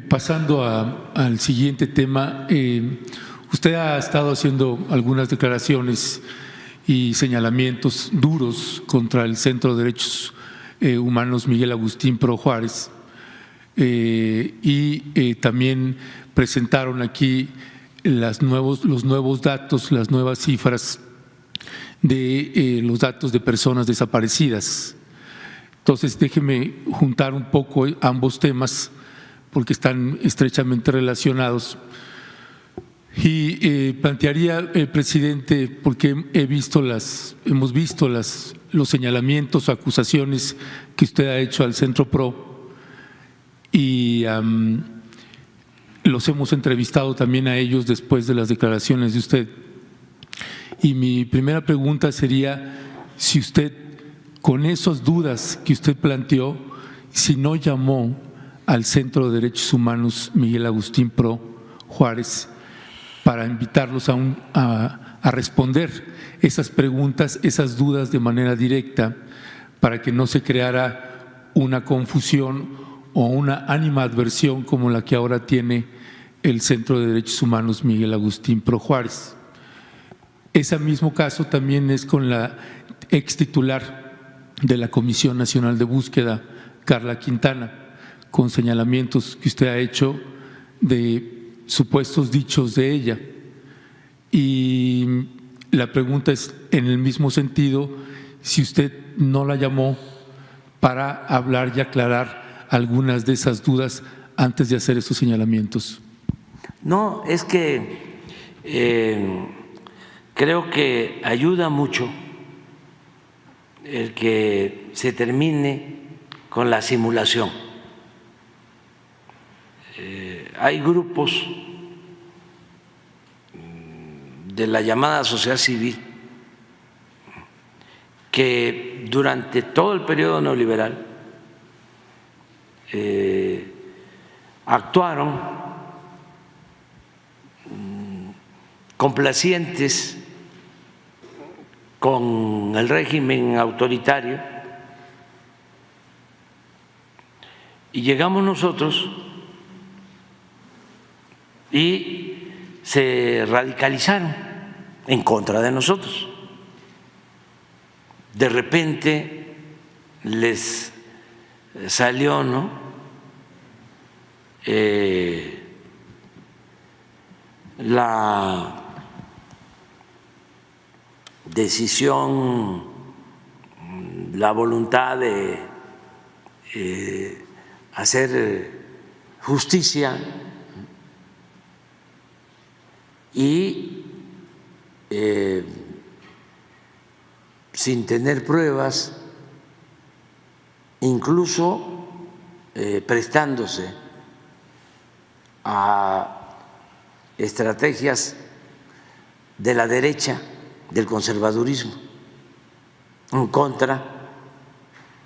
pasando al siguiente tema, usted ha estado haciendo algunas declaraciones y señalamientos duros contra el Centro de Derechos Humanos Miguel Agustín Pro Juárez, y también presentaron aquí los nuevos datos, las nuevas cifras de los datos de personas desaparecidas. Entonces, déjeme juntar un poco ambos temas porque están estrechamente relacionados. Y plantearía, presidente, porque hemos visto los señalamientos, acusaciones que usted ha hecho al Centro PRO y los hemos entrevistado también a ellos después de las declaraciones de usted. Y mi primera pregunta sería si usted, con esas dudas que usted planteó, si no llamó al Centro de Derechos Humanos Miguel Agustín Pro Juárez para invitarlos a responder esas preguntas, esas dudas de manera directa, para que no se creara una confusión o una animadversión como la que ahora tiene el Centro de Derechos Humanos Miguel Agustín Pro Juárez. Ese mismo caso también es con la ex titular de la Comisión Nacional de Búsqueda, Carla Quintana, con señalamientos que usted ha hecho de supuestos dichos de ella. Y la pregunta es en el mismo sentido, si usted no la llamó para hablar y aclarar algunas de esas dudas antes de hacer esos señalamientos. No, es que creo que ayuda mucho el que se termine con la simulación. Hay grupos de la llamada sociedad civil que durante todo el periodo neoliberal actuaron complacientes con el régimen autoritario y llegamos nosotros y se radicalizaron en contra de nosotros. De repente les salió, ¿no?, la decisión, la voluntad de hacer justicia y sin tener pruebas, incluso prestándose a estrategias de la derecha, del conservadurismo, en contra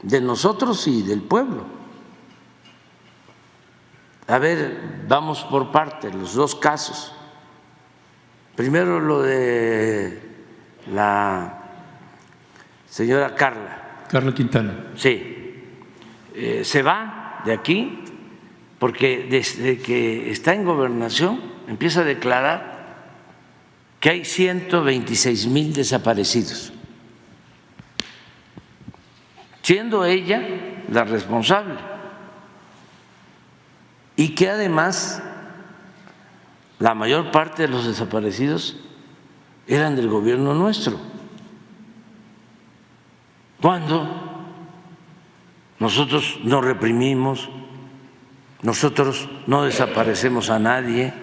de nosotros y del pueblo. A ver, vamos por partes, los dos casos. Primero lo de la señora Carla Quintana. Sí, se va de aquí porque desde que está en gobernación empieza a declarar que hay 126,000 desaparecidos, siendo ella la responsable, y que además la mayor parte de los desaparecidos eran del gobierno nuestro, cuando nosotros no reprimimos, nosotros no desaparecemos a nadie,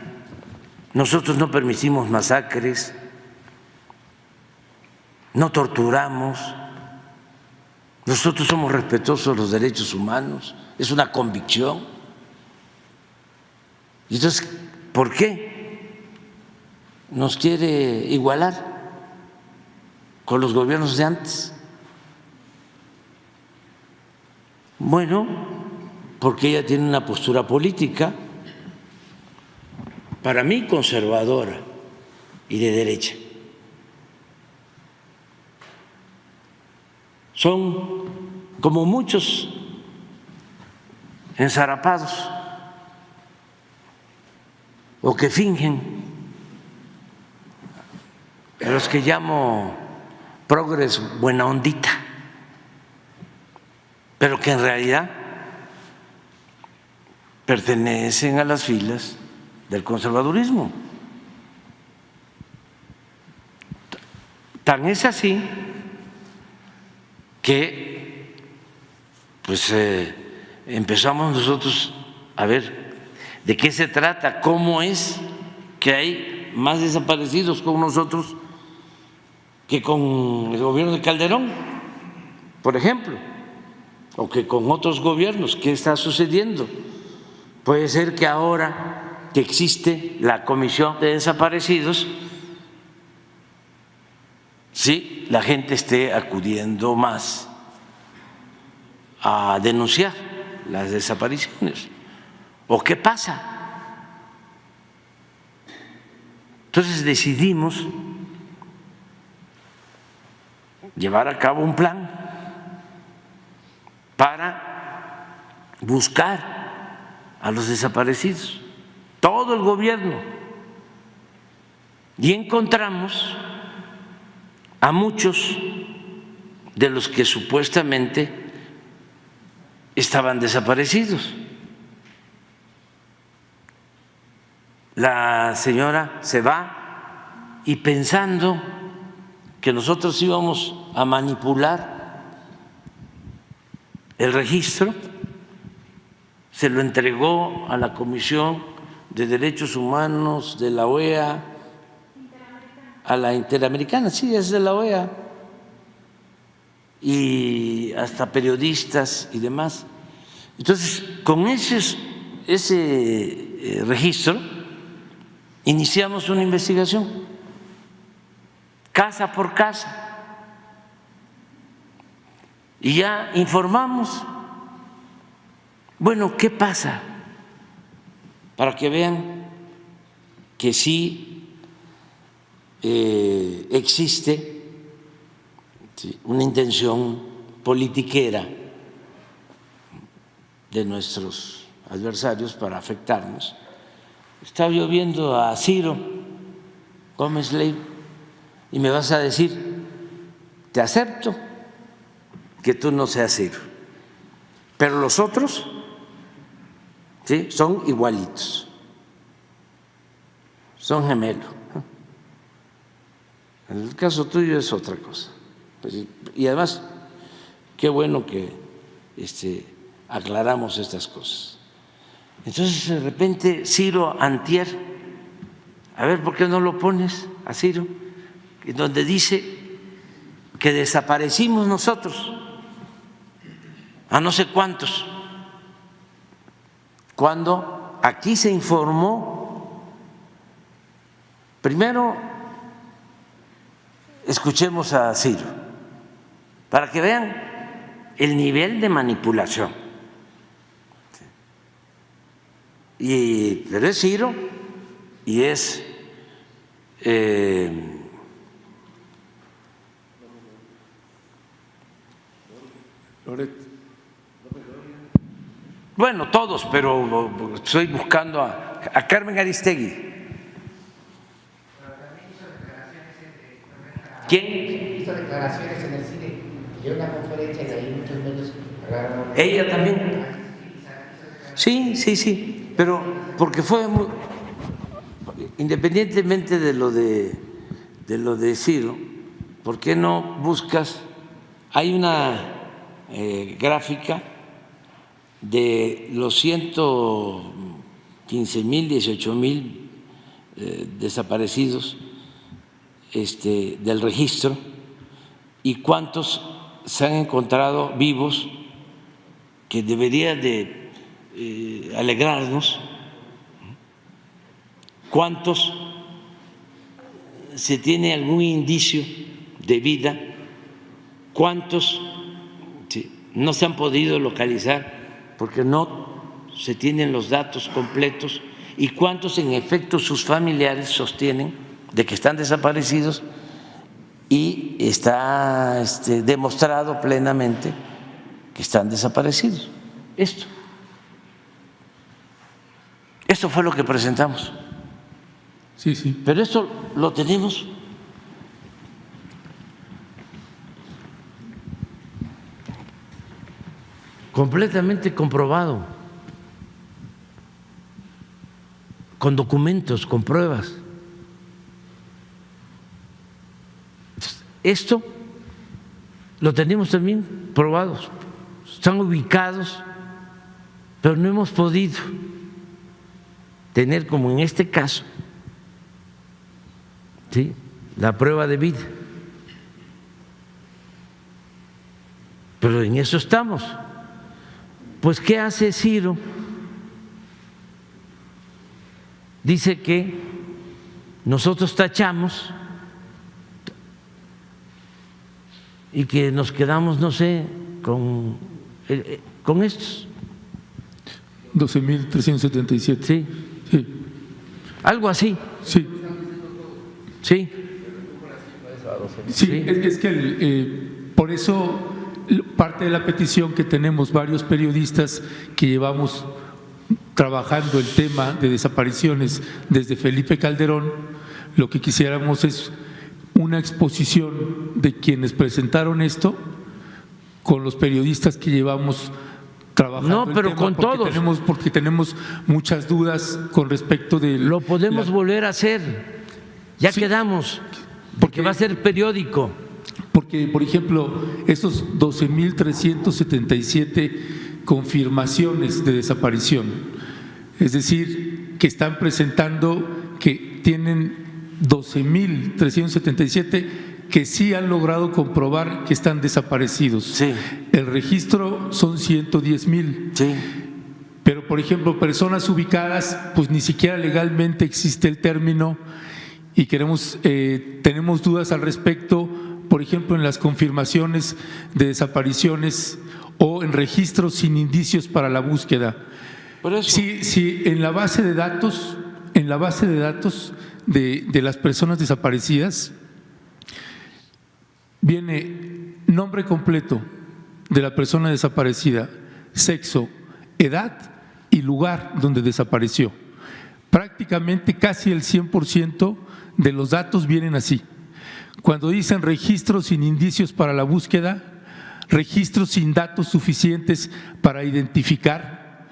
nosotros no permitimos masacres, no torturamos, nosotros somos respetuosos de los derechos humanos, es una convicción. Entonces, ¿por qué nos quiere igualar con los gobiernos de antes? Bueno, porque ella tiene una postura política, para mí conservadora y de derecha. Son como muchos ensarapados o que fingen, a los que llamo progres buena ondita, pero que en realidad pertenecen a las filas del conservadurismo. Tan es así que pues empezamos nosotros a ver de qué se trata, cómo es que hay más desaparecidos con nosotros que con el gobierno de Calderón, por ejemplo, o que con otros gobiernos. ¿Qué está sucediendo? Puede ser que ahora que existe la Comisión de Desaparecidos, sí, la gente esté acudiendo más a denunciar las desapariciones. ¿O qué pasa? Entonces decidimos llevar a cabo un plan para buscar a los desaparecidos, todo el gobierno, y encontramos a muchos de los que supuestamente estaban desaparecidos. La señora se va y pensando que nosotros íbamos a manipular el registro, se lo entregó a la Comisión de Derechos Humanos de la OEA, a la Interamericana, sí, es de la OEA, y hasta periodistas y demás. Entonces, con ese registro iniciamos una investigación, casa por casa, y ya informamos. Bueno, ¿qué pasa? Para que vean que sí existe una intención politiquera de nuestros adversarios para afectarnos. Estaba yo viendo a Ciro Gómez Leiva y me vas a decir, te acepto que tú no seas Ciro, pero los otros ¿sí? Son igualitos, son gemelos. En el caso tuyo es otra cosa. Y además, qué bueno que aclaramos estas cosas. Entonces, de repente, Ciro antier, a ver, ¿por qué no lo pones a Ciro? Donde dice que desaparecimos nosotros a no sé cuántos, cuando aquí se informó. Primero, escuchemos a Ciro para que vean el nivel de manipulación. Pero es Ciro y es bueno, todos, pero estoy buscando a Carmen Aristegui. ¿Quién? Hizo declaraciones en el cine, dio una conferencia y de ahí muchos medios agarraron. ¿Ella también? Sí, pero porque fue muy, independientemente de lo de Ciro, ¿por qué no buscas? Hay una gráfica de los 115,000, 18,000 desaparecidos del registro y cuántos se han encontrado vivos, que debería de alegrarnos, cuántos se tiene algún indicio de vida, cuántos no se han podido localizar porque no se tienen los datos completos y cuántos en efecto sus familiares sostienen de que están desaparecidos y está demostrado plenamente que están desaparecidos. Esto fue lo que presentamos Sí, sí. Pero esto lo tenemos completamente comprobado, con documentos, con pruebas. Esto lo tenemos también probados, están ubicados, pero no hemos podido tener, como en este caso, ¿sí?, la prueba de vida. Pero en eso estamos. Pues, ¿qué hace Ciro? Dice que nosotros tachamos y que nos quedamos, no sé, con estos. 12.377. Sí, Sí. algo así. Sí. Sí. Sí, Sí. es que por eso parte de la petición que tenemos varios periodistas que llevamos trabajando el tema de desapariciones desde Felipe Calderón, lo que quisiéramos es una exposición de quienes presentaron esto con los periodistas que llevamos trabajando. No, pero el tema, con todos. Porque tenemos muchas dudas con respecto de… Lo podemos volver a hacer. Ya Sí. quedamos, porque va a ser periódico. Porque, por ejemplo, esos 12.377 confirmaciones de desaparición, es decir, que están presentando que tienen 12.377 que sí han logrado comprobar que están desaparecidos. Sí. El registro son 110,000. Sí. Pero, por ejemplo, personas ubicadas, pues ni siquiera legalmente existe el término y tenemos dudas al respecto, por ejemplo, en las confirmaciones de desapariciones o en registros sin indicios para la búsqueda. Por eso. Sí, en la base de datos, de las personas desaparecidas, viene nombre completo de la persona desaparecida, sexo, edad y lugar donde desapareció. Prácticamente casi el 100% de los datos vienen así. Cuando dicen registros sin indicios para la búsqueda, registros sin datos suficientes para identificar,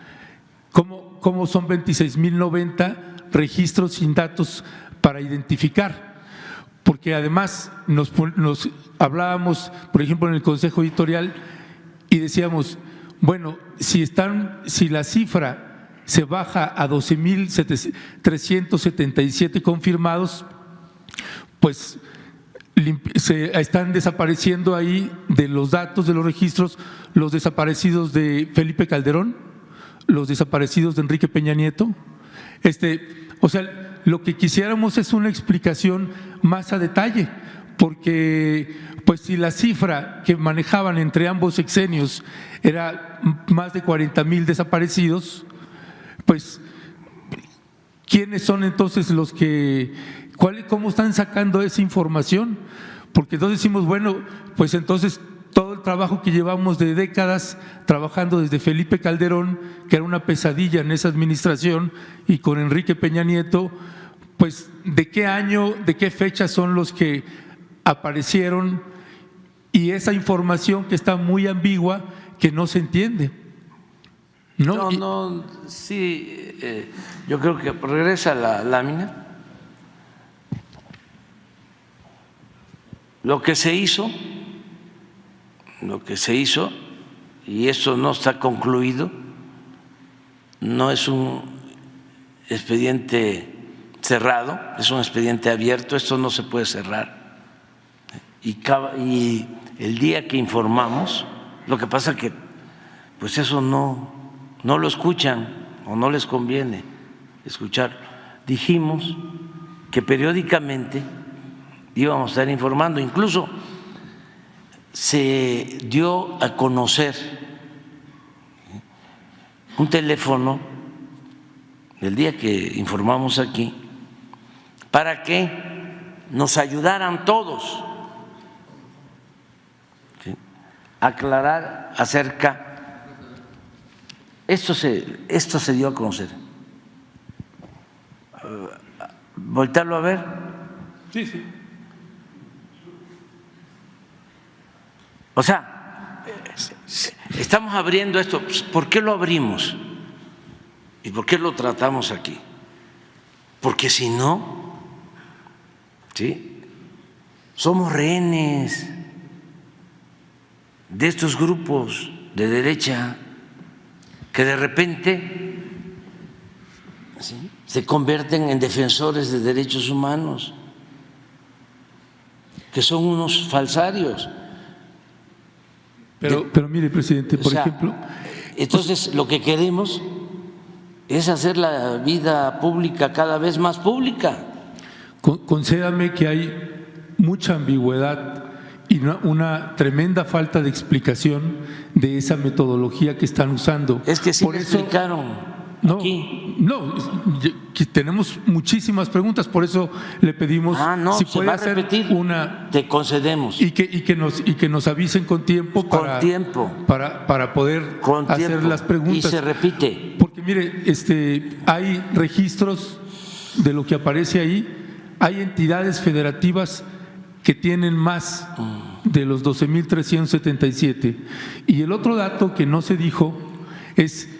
¿cómo son 26.090 registros sin datos para identificar? Porque además nos hablábamos, por ejemplo, en el Consejo Editorial y decíamos, bueno, si la cifra se baja a 12.377 confirmados, pues se están desapareciendo ahí de los datos de los registros los desaparecidos de Felipe Calderón, los desaparecidos de Enrique Peña Nieto. O sea, lo que quisiéramos es una explicación más a detalle, porque pues si la cifra que manejaban entre ambos sexenios era más de 40,000 desaparecidos, pues ¿quiénes son entonces los que… ¿Cómo están sacando esa información? Porque entonces decimos, bueno, pues entonces todo el trabajo que llevamos de décadas trabajando desde Felipe Calderón, que era una pesadilla en esa administración, y con Enrique Peña Nieto, pues ¿de qué año, de qué fecha son los que aparecieron? Y esa información que está muy ambigua, que no se entiende. No, sí, yo creo que regresa la lámina. Lo que se hizo, y esto no está concluido, no es un expediente cerrado, es un expediente abierto, esto no se puede cerrar. Y el día que informamos, lo que pasa es que pues eso no lo escuchan o no les conviene escuchar. Dijimos que periódicamente íbamos a estar informando, incluso se dio a conocer un teléfono el día que informamos aquí para que nos ayudaran todos a aclarar acerca. Esto se dio a conocer. voltearlo a ver. Sí, sí. O sea, estamos abriendo esto. ¿Por qué lo abrimos? ¿Y por qué lo tratamos aquí? Porque si no, ¿sí?, somos rehenes de estos grupos de derecha que de repente, ¿sí?, se convierten en defensores de derechos humanos, que son unos falsarios. Pero mire, presidente, por ejemplo… Entonces, lo que queremos es hacer la vida pública cada vez más pública. Concédame que hay mucha ambigüedad y una tremenda falta de explicación de esa metodología que están usando. Es que sí por me eso, explicaron aquí. No, tenemos muchísimas preguntas, por eso le pedimos si puede hacer repetir, una… Te concedemos. Y que nos avisen con tiempo para poder hacer las preguntas. Y se repite. Porque mire, hay registros de lo que aparece ahí, hay entidades federativas que tienen más de los 12,377. Y el otro dato que no se dijo es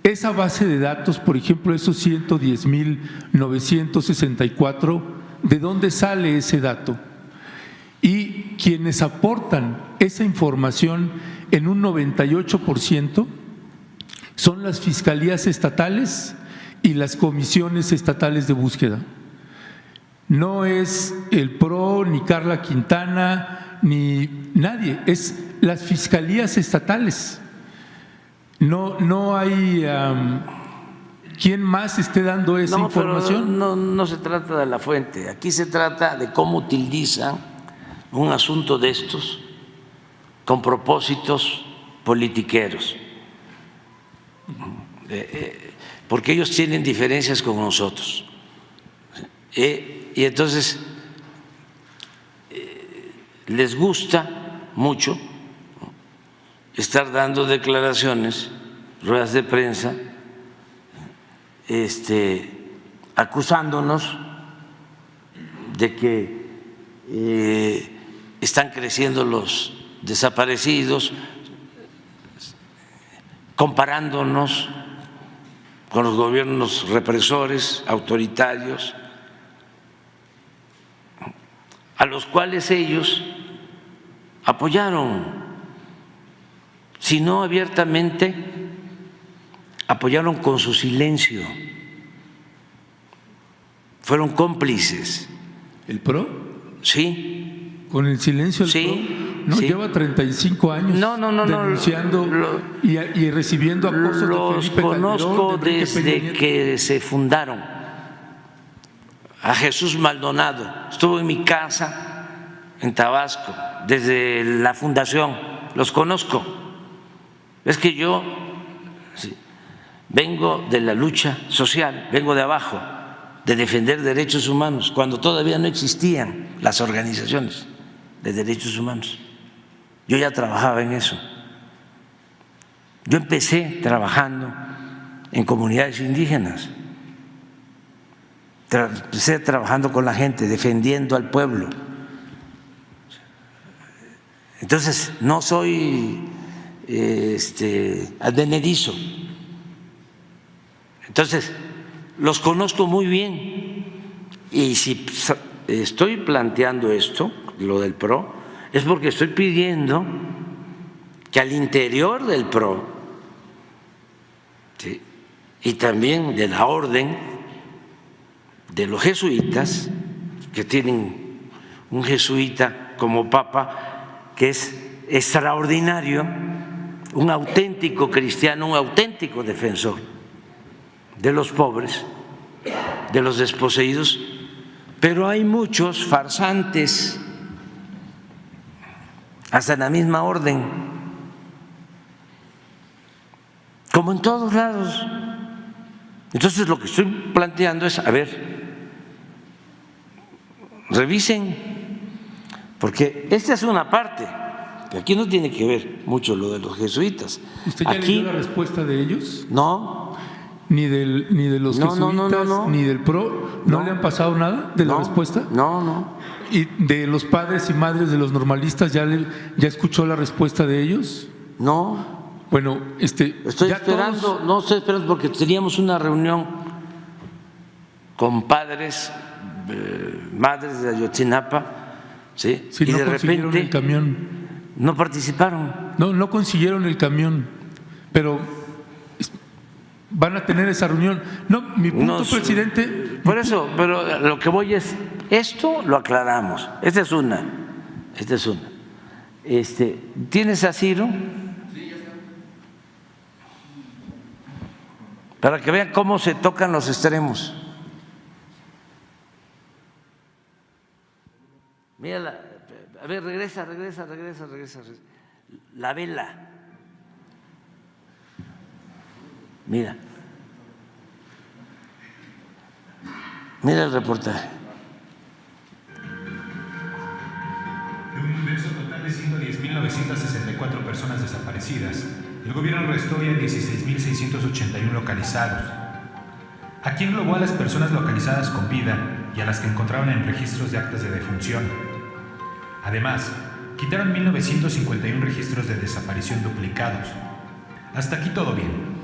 esa base de datos, por ejemplo, esos 110,964, ¿de dónde sale ese dato? Y quienes aportan esa información en un 98% son las fiscalías estatales y las comisiones estatales de búsqueda. No es el PRO, ni Carla Quintana, ni nadie, es las fiscalías estatales. No hay quien más esté dando esa información. Pero no se trata de la fuente, aquí se trata de cómo utilizan un asunto de estos con propósitos politiqueros, porque ellos tienen diferencias con nosotros. Y entonces les gusta mucho estar dando declaraciones, ruedas de prensa, acusándonos de que están creciendo los desaparecidos, comparándonos con los gobiernos represores, autoritarios, a los cuales ellos apoyaron, si no abiertamente, apoyaron con su silencio, fueron cómplices. ¿El PRO? Sí. ¿Con el silencio del PRO? No, sí. Lleva 35 años denunciando y recibiendo acosos de Felipe Calderón. Los conozco desde que se fundaron. A Jesús Maldonado estuvo en mi casa en Tabasco desde la fundación, los conozco. Es que yo vengo de la lucha social, vengo de abajo, de defender derechos humanos, cuando todavía no existían las organizaciones de derechos humanos. Yo ya trabajaba en eso. Yo empecé trabajando en comunidades indígenas, empecé trabajando con la gente, defendiendo al pueblo. Entonces, no soy advenedizo. Entonces, los conozco muy bien. Y si estoy planteando esto, lo del PRO, es porque estoy pidiendo que al interior del PRO, ¿sí?, y también de la orden de los jesuitas, que tienen un jesuita como papa que es extraordinario, un auténtico cristiano, un auténtico defensor de los pobres, de los desposeídos, pero hay muchos farsantes, hasta en la misma orden, como en todos lados. Entonces lo que estoy planteando es, a ver, revisen, porque esta es una parte, que aquí no tiene que ver mucho lo de los jesuitas. ¿Usted ya aquí, le dio la respuesta de ellos? No. Ni de los jesuitas, ni del PRO. ¿No le han pasado nada de la respuesta? No. ¿Y de los padres y madres de los normalistas ya escuchó la respuesta de ellos? No. Bueno, estoy esperando, no estoy esperando porque teníamos una reunión con padres, madres de Ayotzinapa, ¿sí? Sí, y no de consiguieron repente el camión. no participaron. No consiguieron el camión, pero van a tener esa reunión. No, mi punto, presidente. Por eso, pero lo que voy es, esto lo aclaramos. Esta es una. ¿Tienes a Ciro? Sí, ya está. Para que vean cómo se tocan los extremos. Mira, a ver, regresa. La vela. Mira el reportaje. De un universo total de 110.964 personas desaparecidas, el gobierno arrestó ya 16.681 localizados. Aquí englobó a las personas localizadas con vida y a las que encontraron en registros de actas de defunción. Además, quitaron 1.951 registros de desaparición duplicados. Hasta aquí todo bien.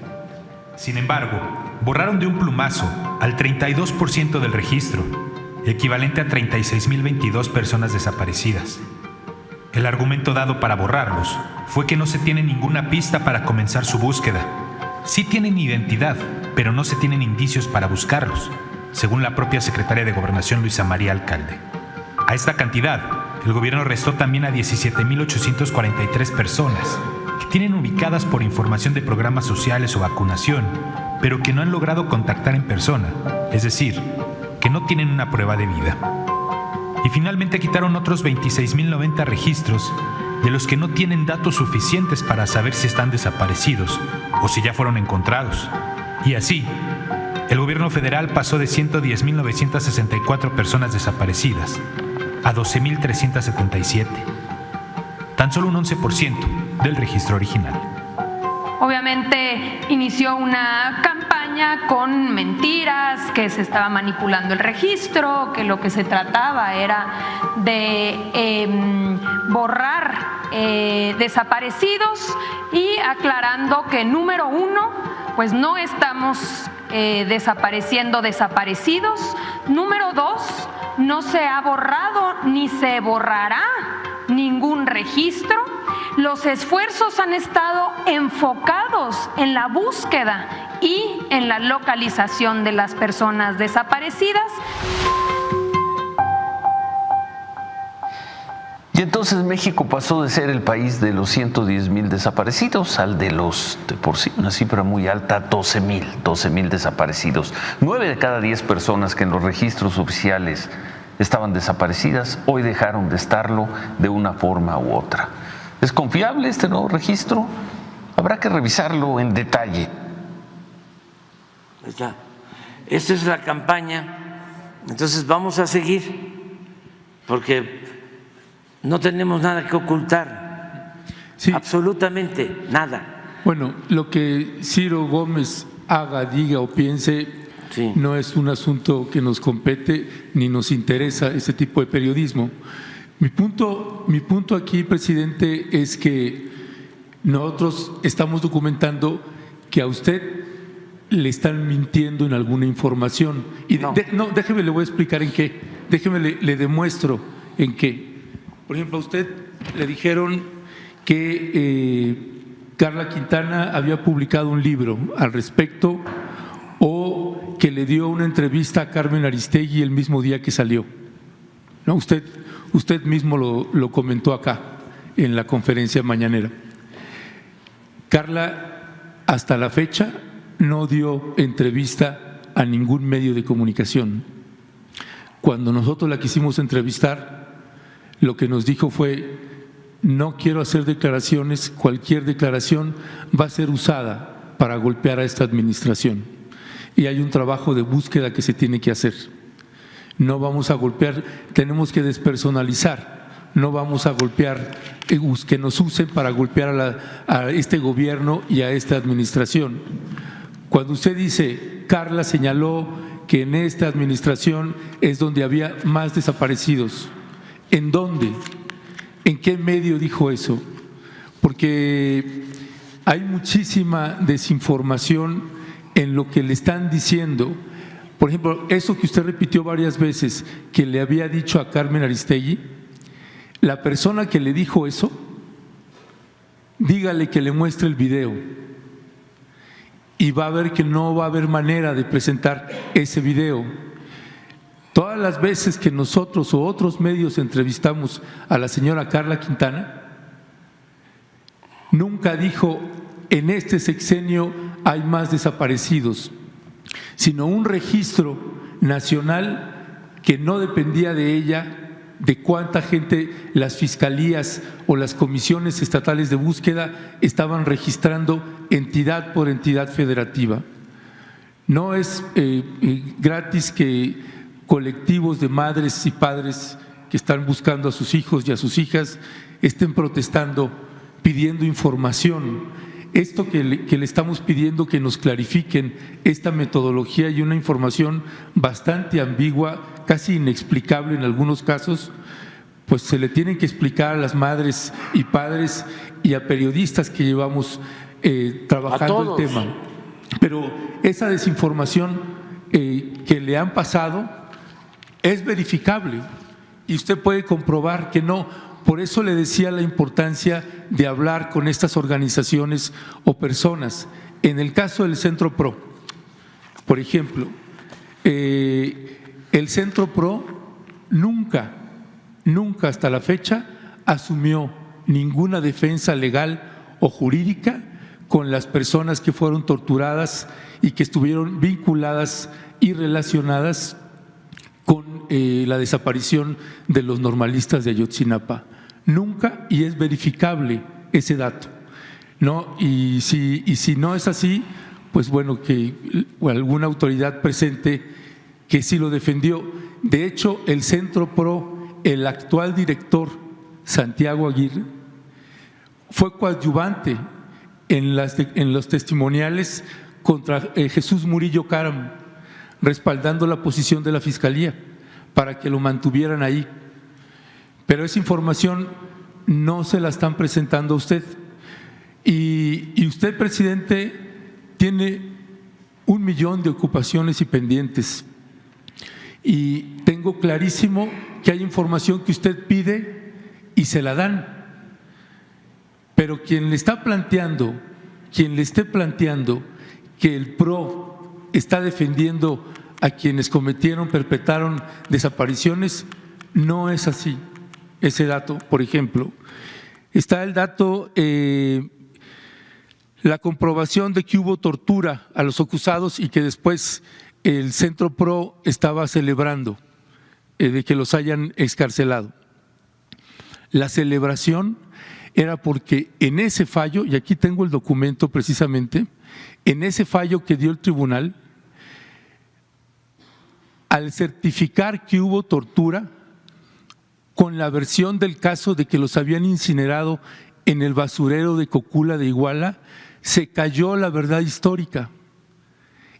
Sin embargo, borraron de un plumazo al 32% del registro, equivalente a 36.022 personas desaparecidas. El argumento dado para borrarlos fue que no se tiene ninguna pista para comenzar su búsqueda. Sí tienen identidad, pero no se tienen indicios para buscarlos, según la propia secretaria de Gobernación Luisa María Alcalde. A esta cantidad, el gobierno arrestó también a 17.843 personas que tienen ubicadas por información de programas sociales o vacunación, pero que no han logrado contactar en persona, es decir, que no tienen una prueba de vida. Y finalmente quitaron otros 26.090 registros de los que no tienen datos suficientes para saber si están desaparecidos o si ya fueron encontrados. Y así, el gobierno federal pasó de 110.964 personas desaparecidas a 12.377, tan solo un 11% del registro original. Obviamente inició una campaña con mentiras, que se estaba manipulando el registro, que lo que se trataba era de borrar desaparecidos, y aclarando que número uno, pues no estamos desapareciendo desaparecidos. Número dos, no se ha borrado ni se borrará ningún registro. Los esfuerzos han estado enfocados en la búsqueda y en la localización de las personas desaparecidas. Y entonces México pasó de ser el país de los 110.000 desaparecidos al de los, de por sí, una cifra muy alta, 12.000 desaparecidos. 9 de cada 10 personas que en los registros oficiales estaban desaparecidas, hoy dejaron de estarlo de una forma u otra. ¿Es confiable este nuevo registro? Habrá que revisarlo en detalle. Esta es la campaña, entonces vamos a seguir, porque no tenemos nada que ocultar, sí, absolutamente nada. Bueno, lo que Ciro Gómez haga, diga o piense, sí, no es un asunto que nos compete ni nos interesa ese tipo de periodismo. Mi punto aquí, presidente, es que nosotros estamos documentando que a usted le están mintiendo en alguna información. Y no, déjeme, le voy a explicar en qué. Déjeme, le demuestro en qué. Por ejemplo, a usted le dijeron que Carla Quintana había publicado un libro al respecto, o que le dio una entrevista a Carmen Aristegui el mismo día que salió. No, usted mismo lo comentó acá en la conferencia mañanera. Carla, hasta la fecha, no dio entrevista a ningún medio de comunicación. Cuando nosotros la quisimos entrevistar, lo que nos dijo fue: no quiero hacer declaraciones, cualquier declaración va a ser usada para golpear a esta administración. Y hay un trabajo de búsqueda que se tiene que hacer. No vamos a golpear, tenemos que despersonalizar, no vamos a golpear, que nos usen para golpear a este gobierno y a esta administración. Cuando usted dice, Carla señaló que en esta administración es donde había más desaparecidos. ¿En dónde? ¿En qué medio dijo eso? Porque hay muchísima desinformación en lo que le están diciendo. Por ejemplo, eso que usted repitió varias veces, que le había dicho a Carmen Aristegui, la persona que le dijo eso, dígale que le muestre el video y va a ver que no va a haber manera de presentar ese video. Todas las veces que nosotros o otros medios entrevistamos a la señora Carla Quintana, nunca dijo en este sexenio hay más desaparecidos, sino un registro nacional que no dependía de ella, de cuánta gente las fiscalías o las comisiones estatales de búsqueda estaban registrando entidad por entidad federativa. No es gratis que colectivos de madres y padres que están buscando a sus hijos y a sus hijas estén protestando, pidiendo información. Esto que le estamos pidiendo que nos clarifiquen esta metodología y una información bastante ambigua, casi inexplicable en algunos casos, pues se le tienen que explicar a las madres y padres y a periodistas que llevamos trabajando el tema. Pero esa desinformación que le han pasado es verificable y usted puede comprobar que no. Por eso le decía la importancia de hablar con estas organizaciones o personas. En el caso del Centro PRO, por ejemplo, el Centro PRO nunca hasta la fecha asumió ninguna defensa legal o jurídica con las personas que fueron torturadas y que estuvieron vinculadas y relacionadas con la desaparición de los normalistas de Ayotzinapa. Nunca, y es verificable ese dato, ¿no? Y si no es así, pues bueno, que alguna autoridad presente que sí lo defendió. De hecho, el Centro PRO, el actual director, Santiago Aguirre, fue coadyuvante en los testimoniales contra Jesús Murillo Caram, respaldando la posición de la Fiscalía para que lo mantuvieran ahí. Pero esa información no se la están presentando a usted. Y usted, presidente, tiene 1 millón de ocupaciones y pendientes. Y tengo clarísimo que hay información que usted pide y se la dan. Pero quien le esté planteando que el PRO está defendiendo a quienes perpetraron desapariciones, no es así. Ese dato, por ejemplo, está el dato, la comprobación de que hubo tortura a los acusados y que después el Centro PRO estaba celebrando de que los hayan excarcelado. La celebración era porque en ese fallo, y aquí tengo el documento precisamente, en ese fallo que dio el tribunal, al certificar que hubo tortura, con la versión del caso de que los habían incinerado en el basurero de Cocula de Iguala, se cayó la verdad histórica.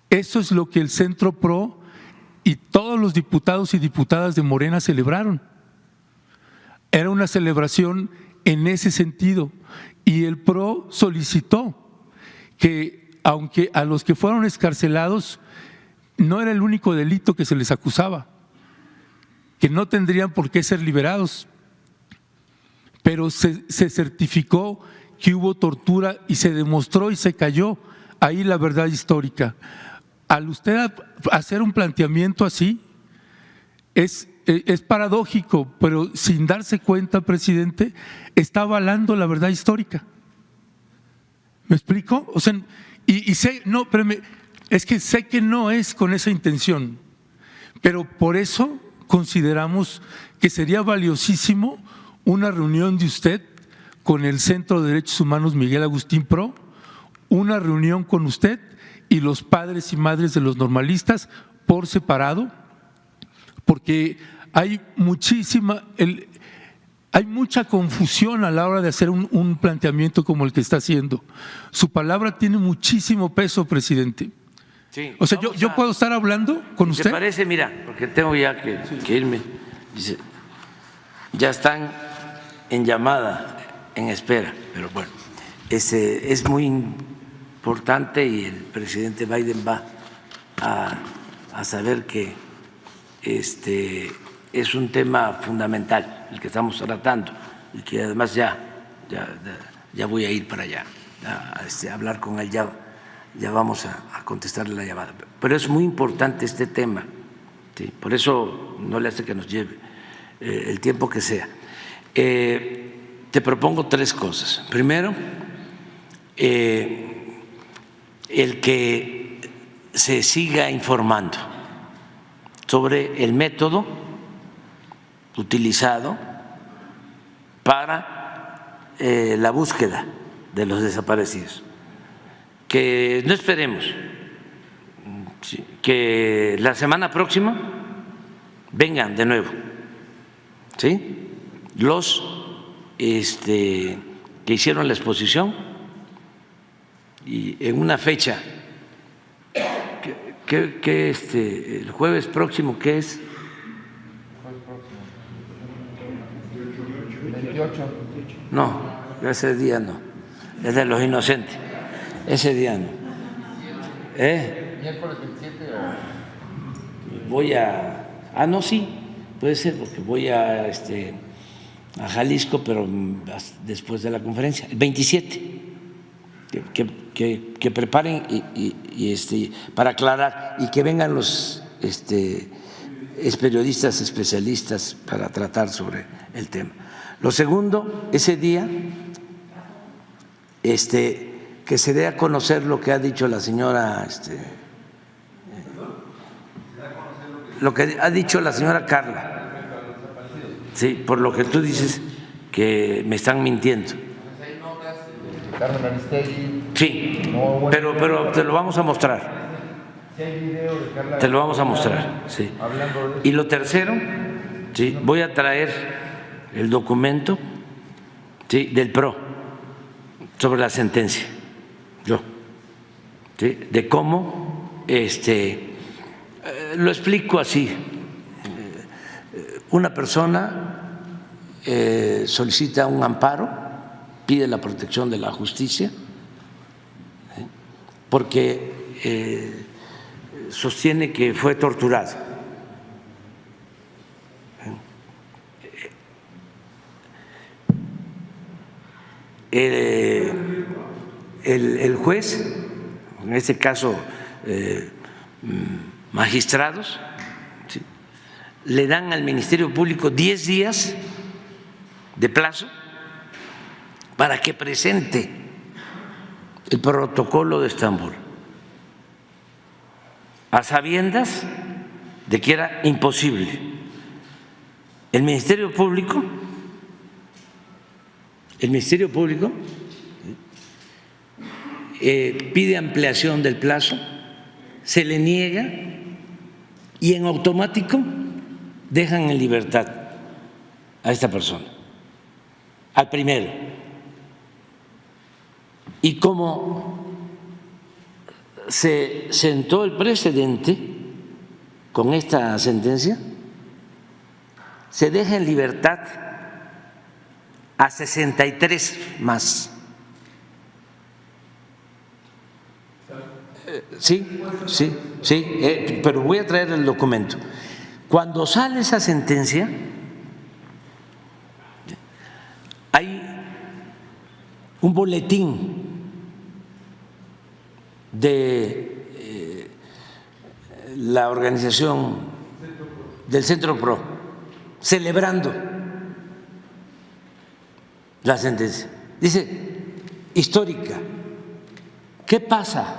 Eso es lo que el Centro PRO y todos los diputados y diputadas de Morena celebraron. Era una celebración en ese sentido y el PRO solicitó que, aunque a los que fueron excarcelados no era el único delito que se les acusaba, que no tendrían por qué ser liberados, pero se certificó que hubo tortura y se demostró y se cayó ahí la verdad histórica. Al usted hacer un planteamiento así, es paradójico, pero sin darse cuenta, presidente, está avalando la verdad histórica. ¿Me explico? O sea, y sé, no, pero es que sé que no es con esa intención, pero por eso consideramos que sería valiosísimo una reunión de usted con el Centro de Derechos Humanos Miguel Agustín PRO, una reunión con usted y los padres y madres de los normalistas por separado, porque hay mucha confusión a la hora de hacer un planteamiento como el que está haciendo. Su palabra tiene muchísimo peso, presidente. Sí, O sea, vamos yo a- puedo estar hablando con ¿Te usted. parece? Mira, porque tengo ya que irme. Dice, ya están en llamada, en espera, pero bueno, es muy importante y el presidente Biden va a saber que es un tema fundamental el que estamos tratando y que además ya voy a ir para allá a hablar con él, ya vamos a contestarle la llamada. Pero es muy importante este tema, ¿sí? Por eso no le hace que nos lleve el tiempo que sea. Te propongo 3 cosas. Primero, el que se siga informando sobre el método utilizado para la búsqueda de los desaparecidos. Que no esperemos que la semana próxima vengan de nuevo, ¿sí? Los que hicieron la exposición y en una fecha que el jueves próximo, ¿qué es? 28. No, ese día no, es de los inocentes, ese día no. Miércoles 27 o... Voy no, sí, puede ser, porque voy a Jalisco, pero después de la conferencia, el 27, que preparen y para aclarar y que vengan los periodistas especialistas para tratar sobre el tema. Lo segundo, ese día, que se dé a conocer lo que ha dicho la señora, lo que ha dicho la señora Carla. Sí, por lo que tú dices que me están mintiendo. Hay notas de Carmen Aristegui. Sí, No, bueno. pero te lo vamos a mostrar. Si hay video de Carla. Te lo vamos a mostrar, sí. Hablando de eso. Y lo tercero, sí, voy a traer el documento, sí, del PRO sobre la sentencia, ¿sí? De cómo lo explico así. Una persona solicita un amparo, pide la protección de la justicia, ¿sí? Porque sostiene que fue torturado. El juez, en este caso magistrados, ¿sí?, le dan al Ministerio Público 10 días de plazo para que presente el protocolo de Estambul, a sabiendas de que era imposible. El Ministerio Público pide ampliación del plazo, se le niega y en automático dejan en libertad a esta persona, al primero. Y como se sentó el precedente con esta sentencia, se deja en libertad a 63 más. Sí, pero voy a traer el documento. Cuando sale esa sentencia, hay un boletín de la organización del Centro PRO celebrando la sentencia. Dice, histórica. ¿Qué pasa?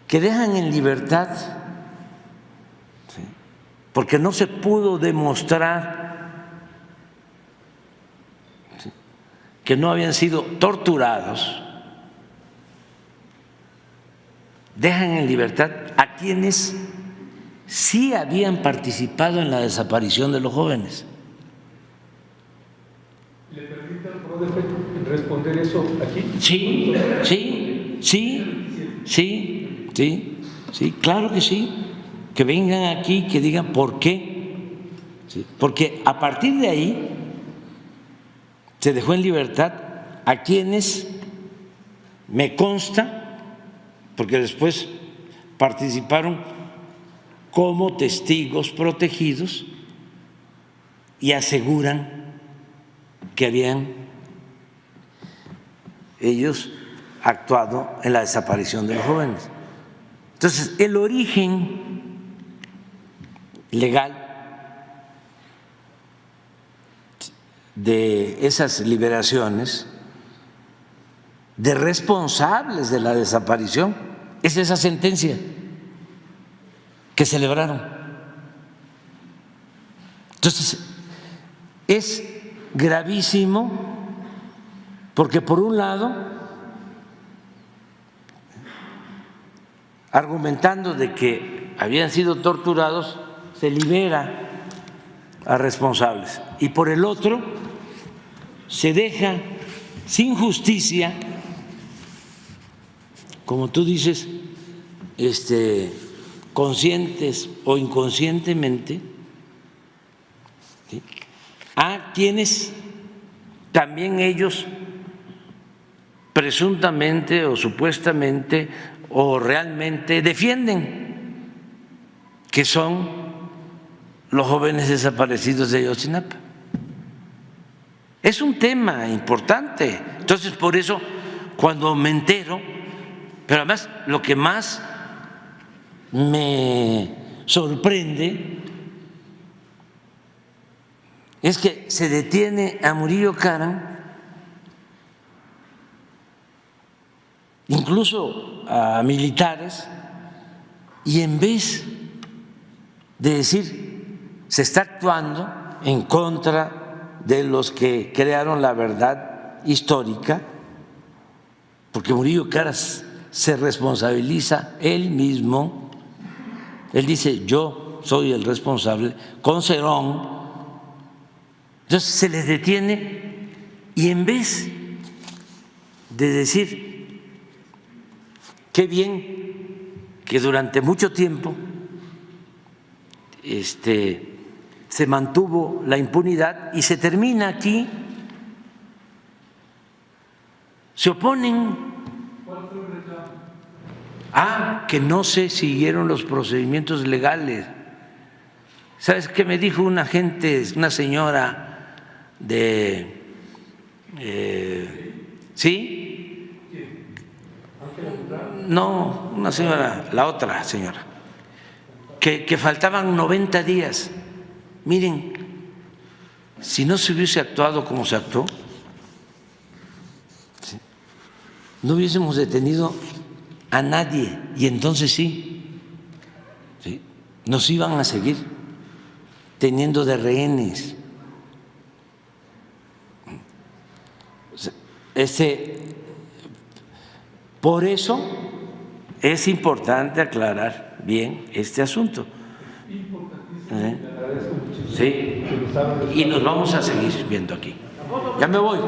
Que dejan en libertad, ¿sí?, porque no se pudo demostrar, ¿sí?, que no habían sido torturados. Dejan en libertad a quienes sí habían participado en la desaparición de los jóvenes. ¿Le permite al PRODEFE responder eso aquí? Sí. sí, claro que sí. Que vengan aquí, que digan por qué. ¿Sí? Porque a partir de ahí se dejó en libertad a quienes me consta, porque después participaron como testigos protegidos y aseguran que habían ellos actuado en la desaparición de los jóvenes. Entonces, el origen legal de esas liberaciones de responsables de la desaparición es esa sentencia que celebraron. Entonces, es gravísimo porque por un lado, argumentando de que habían sido torturados, se libera a responsables y por el otro se deja sin justicia, como tú dices, conscientes o inconscientemente, ¿sí?, a quienes también ellos presuntamente o supuestamente o realmente defienden, que son los jóvenes desaparecidos de Ayotzinapa. Es un tema importante. Entonces, por eso, cuando me entero, pero además lo que más me sorprende es que se detiene a Murillo Karam, incluso a militares, y en vez de decir se está actuando en contra de los que crearon la verdad histórica, porque Murillo Karam se responsabiliza él mismo, él dice yo soy el responsable, con Cerón. Entonces se les detiene y en vez de decir qué bien que durante mucho tiempo se mantuvo la impunidad y se termina aquí, se oponen a que no se siguieron los procedimientos legales. ¿Sabes qué me dijo una gente, una señora de ¿sí? No, una señora, la otra señora, que faltaban 90 días. Miren, si no se hubiese actuado como se actuó, ¿sí?, no hubiésemos detenido a nadie y entonces sí, nos iban a seguir teniendo de rehenes. Por eso es importante aclarar bien este asunto. Sí, y nos vamos a seguir viendo aquí. Ya me voy.